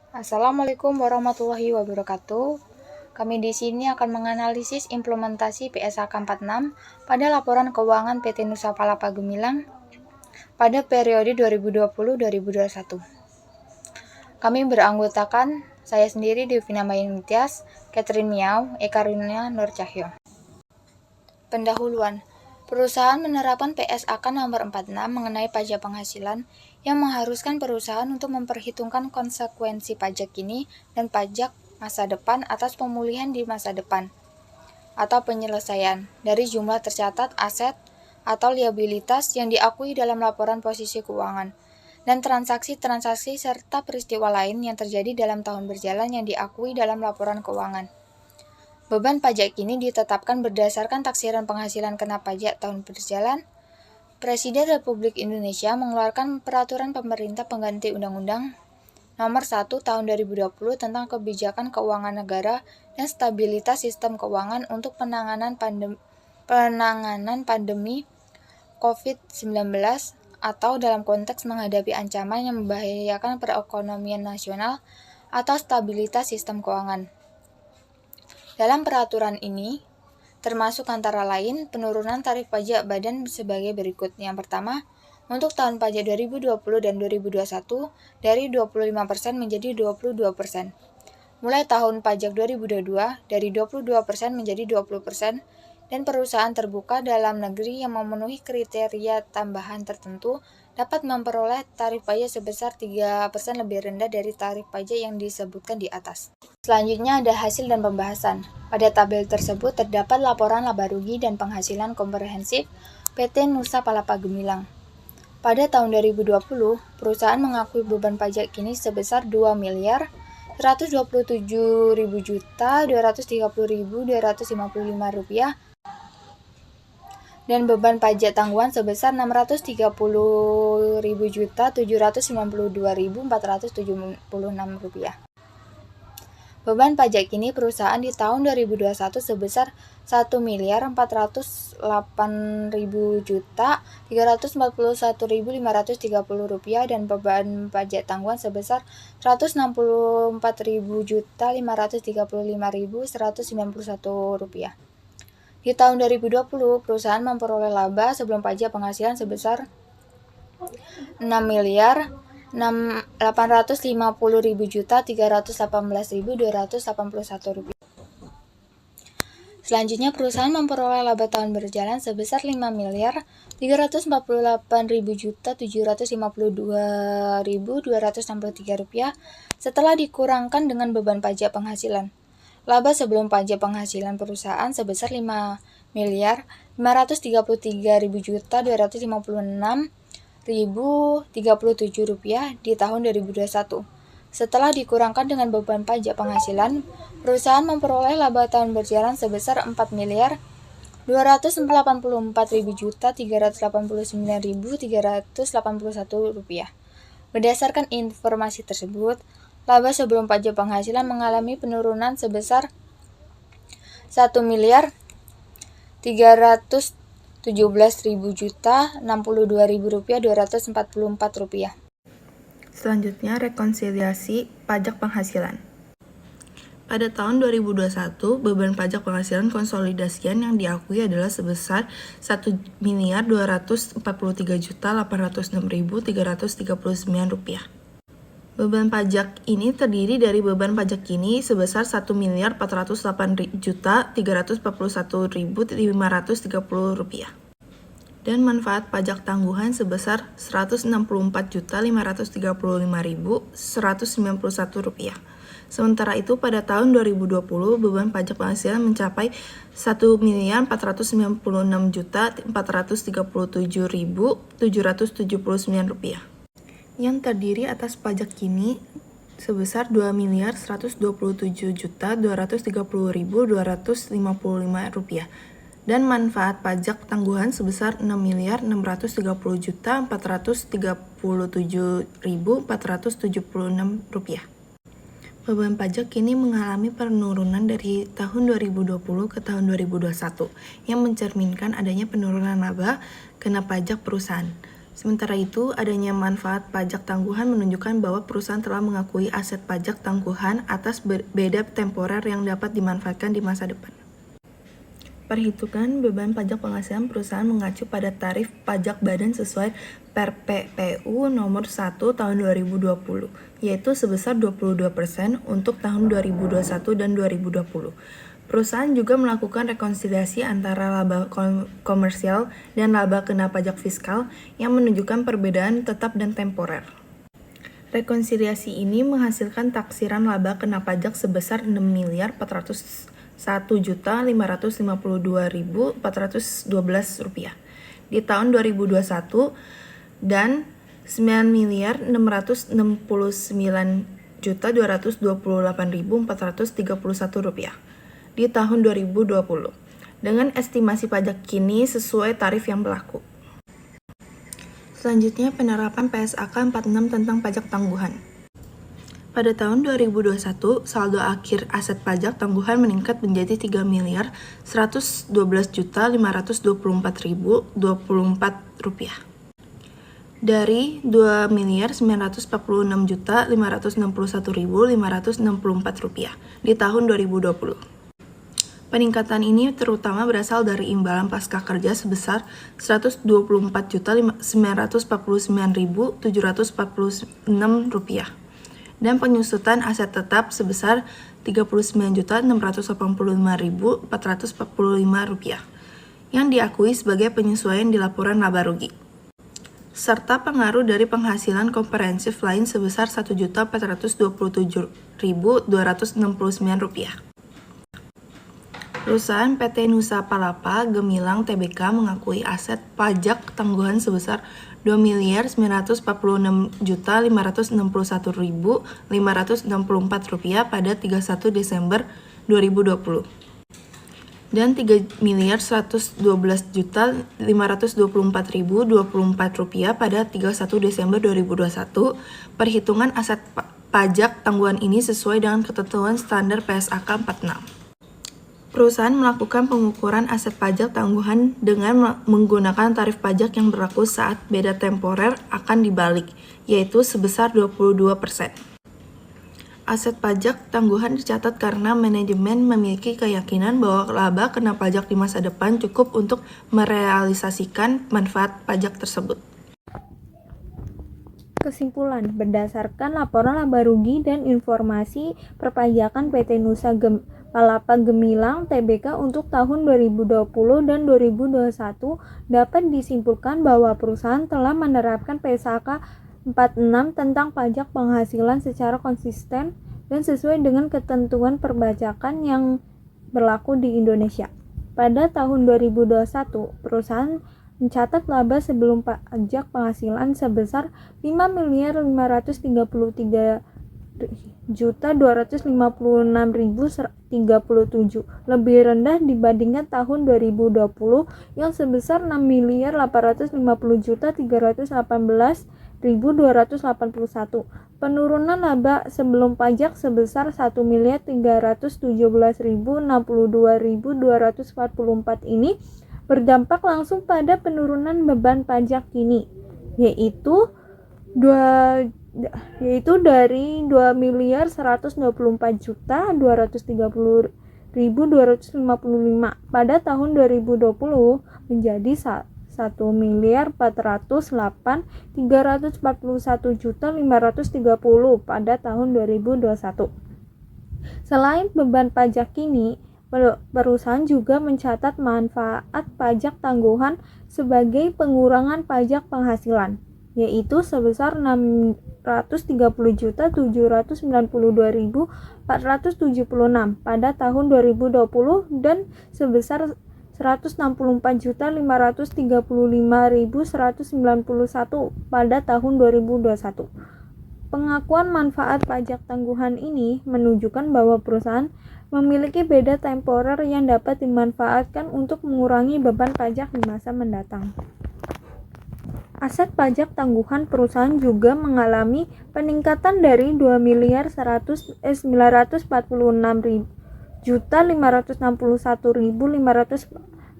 Assalamualaikum warahmatullahi wabarakatuh. Kami di sini akan menganalisis implementasi PSAK 46 pada laporan keuangan PT Nusa Palapa Gemilang pada periode 2020-2021. Kami beranggotakan saya sendiri Devina Mayang Tias, Catherine Miau, Eka Runia Nur Cahyo. Pendahuluan. Perusahaan menerapkan PSAK nomor 46 mengenai pajak penghasilan yang mengharuskan perusahaan untuk memperhitungkan konsekuensi pajak kini dan pajak masa depan atas pemulihan di masa depan atau penyelesaian dari jumlah tercatat aset atau liabilitas yang diakui dalam laporan posisi keuangan dan transaksi-transaksi serta peristiwa lain yang terjadi dalam tahun berjalan yang diakui dalam laporan keuangan. Beban pajak kini ditetapkan berdasarkan taksiran penghasilan kena pajak tahun berjalan. Presiden Republik Indonesia mengeluarkan peraturan pemerintah pengganti Undang-Undang Nomor 1 Tahun 2020 tentang kebijakan keuangan negara dan stabilitas sistem keuangan untuk penanganan pandemi COVID-19 atau dalam konteks menghadapi ancaman yang membahayakan perekonomian nasional atau stabilitas sistem keuangan. Dalam peraturan ini, termasuk antara lain penurunan tarif pajak badan sebagai berikut. Yang pertama, untuk tahun pajak 2020 dan 2021 dari 25% menjadi 22%. Mulai tahun pajak 2022 dari 22% menjadi 20% dan perusahaan terbuka dalam negeri yang memenuhi kriteria tambahan tertentu dapat memperoleh tarif pajak sebesar 3% lebih rendah dari tarif pajak yang disebutkan di atas. Selanjutnya ada hasil dan pembahasan. Pada tabel tersebut terdapat laporan laba rugi dan penghasilan komprehensif PT Nusa Palapa Gemilang. Pada tahun 2020, perusahaan mengakui beban pajak kini sebesar 2.127.230.255 rupiah dan beban pajak tangguhan sebesar 630.792.476 rupiah. Beban pajak kini perusahaan di tahun 2021 sebesar 1.408.341.530 rupiah dan beban pajak tangguhan sebesar 164.535.191 rupiah. Di tahun 2020, perusahaan memperoleh laba sebelum pajak penghasilan sebesar 6.850.318.281 rupiah. Selanjutnya, perusahaan memperoleh laba tahun berjalan sebesar 5.348.752.263 rupiah setelah dikurangkan dengan beban pajak penghasilan. Laba sebelum pajak penghasilan perusahaan sebesar 5.533.256.037 rupiah di tahun 2021. Setelah dikurangkan dengan beban pajak penghasilan, perusahaan memperoleh laba tahun berjalan sebesar 4.284.389.381 rupiah. Berdasarkan informasi tersebut, laba sebelum pajak penghasilan mengalami penurunan sebesar 1.317.062.244 rupiah. Selanjutnya, rekonsiliasi pajak penghasilan. Pada tahun 2021, beban pajak penghasilan konsolidasian yang diakui adalah sebesar 1.243.806.339 rupiah. Beban pajak ini terdiri dari beban pajak kini sebesar 1.408.341.530 rupiah dan manfaat pajak tangguhan sebesar 164.535.191 rupiah. Sementara itu, pada tahun 2020, beban pajak penghasilan mencapai 1.446.437.779 rupiah yang terdiri atas pajak kini sebesar 2.127.230.255 rupiah dan manfaat pajak tangguhan sebesar 6.430.437.476 rupiah. Beban pajak kini mengalami penurunan dari tahun 2020 ke tahun 2021 yang mencerminkan adanya penurunan laba kena pajak perusahaan. Sementara itu, adanya manfaat pajak tangguhan menunjukkan bahwa perusahaan telah mengakui aset pajak tangguhan atas beda temporer yang dapat dimanfaatkan di masa depan. Perhitungan beban pajak penghasilan perusahaan mengacu pada tarif pajak badan sesuai PPPU nomor 1 tahun 2020, yaitu sebesar 22% untuk tahun 2021 dan 2020. Perusahaan juga melakukan rekonsiliasi antara laba komersial dan laba kena pajak fiskal yang menunjukkan perbedaan tetap dan temporer. Rekonsiliasi ini menghasilkan taksiran laba kena pajak sebesar Rp6.401.552.412 di tahun 2021 dan Rp9.699.228.431 di tahun 2020 dengan estimasi pajak kini sesuai tarif yang berlaku. Selanjutnya, penerapan PSAK 46 tentang pajak tangguhan. Pada tahun 2021, saldo akhir aset pajak tangguhan meningkat menjadi Rp3.112.524.024 dari Rp2.946.561.564 di tahun 2020. Peningkatan ini terutama berasal dari imbalan pasca kerja sebesar Rp124.949.746 dan penyusutan aset tetap sebesar Rp39.685.445 yang diakui sebagai penyesuaian di laporan laba rugi, serta pengaruh dari penghasilan komprehensif lain sebesar Rp1.427.269. Perusahaan PT Nusa Palapa Gemilang Tbk mengakui aset pajak tangguhan sebesar Rp2.946.561.564 pada 31 Desember 2020 dan Rp3.112.524.024 pada 31 Desember 2021. Perhitungan aset pajak tangguhan ini sesuai dengan ketentuan standar PSAK 46. Perusahaan melakukan pengukuran aset pajak tangguhan dengan menggunakan tarif pajak yang berlaku saat beda temporer akan dibalik, yaitu sebesar 22%. Aset pajak tangguhan dicatat karena manajemen memiliki keyakinan bahwa laba kena pajak di masa depan cukup untuk merealisasikan manfaat pajak tersebut. Kesimpulan, berdasarkan laporan laba rugi dan informasi perpajakan PT Nusa Palapa Gemilang Tbk untuk tahun 2020 dan 2021 dapat disimpulkan bahwa perusahaan telah menerapkan PSAK 46 tentang pajak penghasilan secara konsisten dan sesuai dengan ketentuan perpajakan yang berlaku di Indonesia. Pada tahun 2021, perusahaan mencatat laba sebelum pajak penghasilan sebesar Rp5.256.037, lebih rendah dibandingkan tahun 2020 yang sebesar Rp6.450.318.281. Penurunan laba sebelum pajak sebesar Rp1.317.062.244 ini berdampak langsung pada penurunan beban pajak kini, yaitu dari Rp2.124.230.255 pada tahun 2020 menjadi Rp1.408.341.530 pada tahun 2021. Selain beban pajak kini, perusahaan juga mencatat manfaat pajak tangguhan sebagai pengurangan pajak penghasilan, yaitu sebesar Rp600.792.476 pada tahun 2020 dan sebesar Rp164.535.191 pada tahun 2021. Pengakuan manfaat pajak tangguhan ini menunjukkan bahwa perusahaan memiliki beda temporer yang dapat dimanfaatkan untuk mengurangi beban pajak di masa mendatang. Aset pajak tangguhan perusahaan juga mengalami peningkatan dari Rp2.946.561.545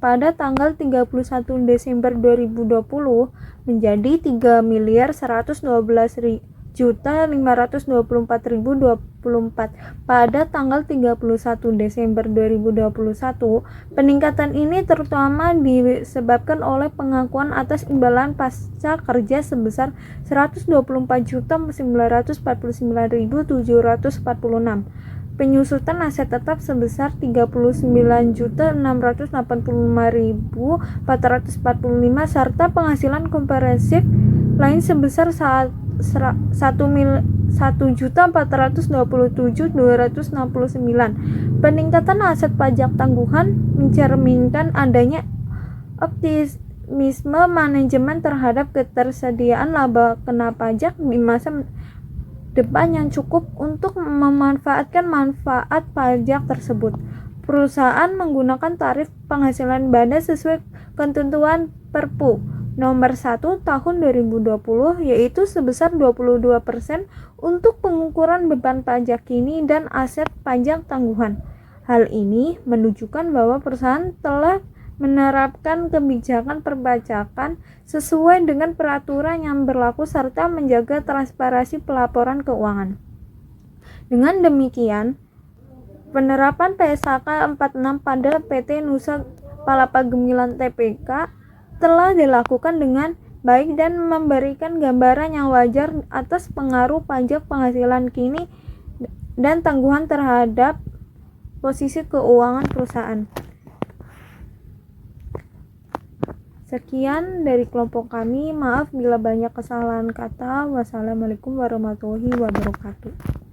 pada tanggal 31 Desember 2020 menjadi 3.112.524.024 pada tanggal 31 Desember 2021. Peningkatan ini terutama disebabkan oleh pengakuan atas imbalan pasca kerja sebesar 124.949.746, penyusutan aset tetap sebesar 39.685.445 serta penghasilan komprehensif lain sebesar 1.427.269. Peningkatan aset pajak tangguhan mencerminkan adanya optimisme manajemen terhadap ketersediaan laba kena pajak di masa depan yang cukup untuk memanfaatkan manfaat pajak tersebut. Perusahaan menggunakan tarif penghasilan banda sesuai ketentuan Perpu Nomor 1 Tahun 2020, yaitu sebesar 22% untuk pengukuran beban pajak kini dan aset pajak tangguhan. Hal ini menunjukkan bahwa perusahaan telah menerapkan kebijakan perpajakan sesuai dengan peraturan yang berlaku serta menjaga transparansi pelaporan keuangan. Dengan demikian, penerapan PSAK 46 pada PT Nusa Palapa Gemilang Tbk telah dilakukan dengan baik dan memberikan gambaran yang wajar atas pengaruh pajak penghasilan kini dan tangguhan terhadap posisi keuangan perusahaan. Sekian dari kelompok kami, maaf bila banyak kesalahan kata. Wassalamualaikum warahmatullahi wabarakatuh.